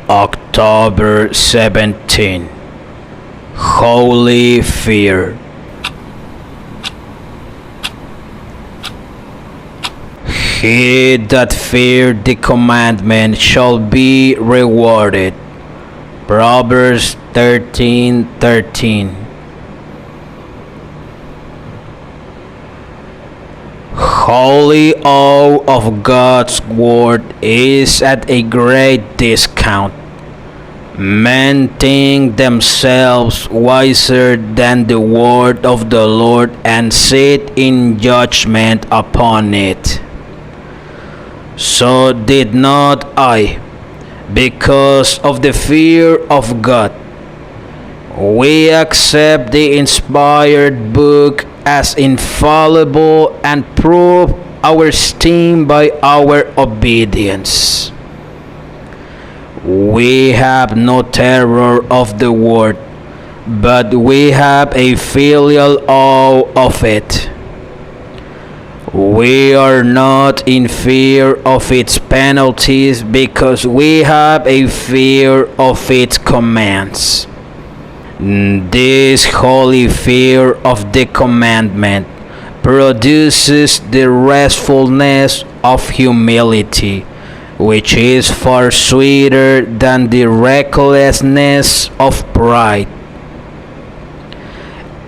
October 17. Holy fear. He that feareth the commandment shall be rewarded. Proverbs 13:13. Holy awe of God's word is at a great discount. Men think themselves wiser than the word of the Lord and sit in judgment upon it. So did not I, because of the fear of God. We accept the inspired book as infallible and prove our esteem by our obedience. We have no terror of the word, but we have a filial awe of it. We are not in fear of its penalties because we have a fear of its commands. This holy fear of the commandment produces the restfulness of humility, which is far sweeter than the recklessness of pride.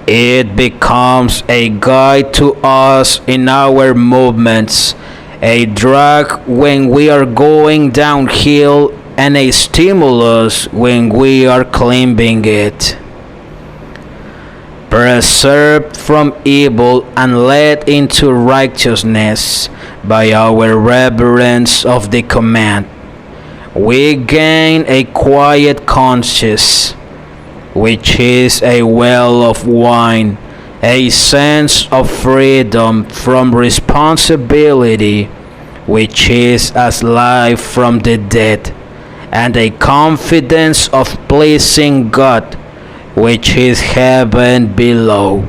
It becomes a guide to us in our movements, a drag when we are going downhill, and a stimulus when we are climbing it. Preserved from evil and led into righteousness by our reverence of the command, we gain a quiet conscience, which is a well of wine, a sense of freedom from responsibility, which is as life from the dead, and a confidence of pleasing God, which is heaven below.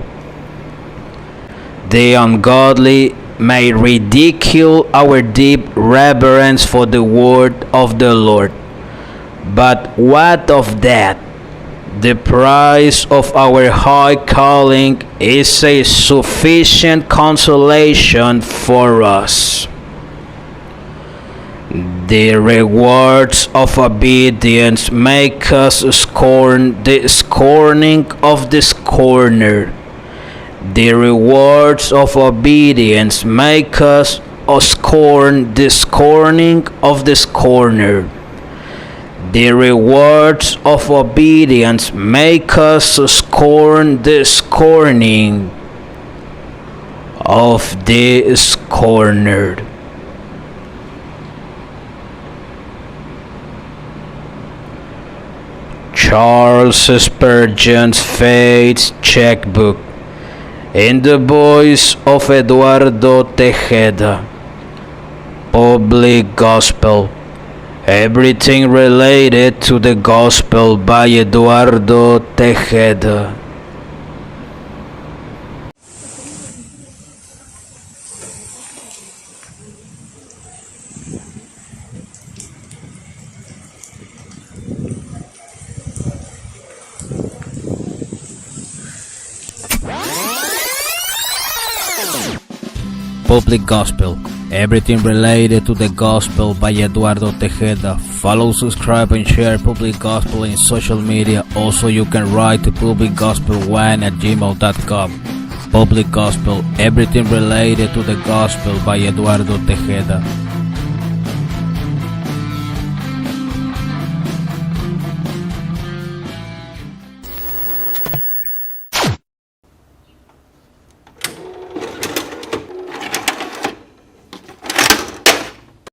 The ungodly may ridicule our deep reverence for the word of the Lord. But what of that? The price of our high calling is a sufficient consolation for us. The rewards of obedience make us scorn the scorning of the scorner. The rewards of obedience make us scorn the scorning of the scorner. The rewards of obedience make us scorn the scorning of the scorner. Charles Spurgeon's Faith Checkbook, in the voice of Eduardo Tejeda. Public Gospel. Everything related to the Gospel by Eduardo Tejeda. Public Gospel. Everything related to the Gospel by Eduardo Tejeda. Follow, subscribe, and share Public Gospel in social media. Also, you can write to publicgospel1@gmail.com. Public Gospel. Everything related to the Gospel by Eduardo Tejeda.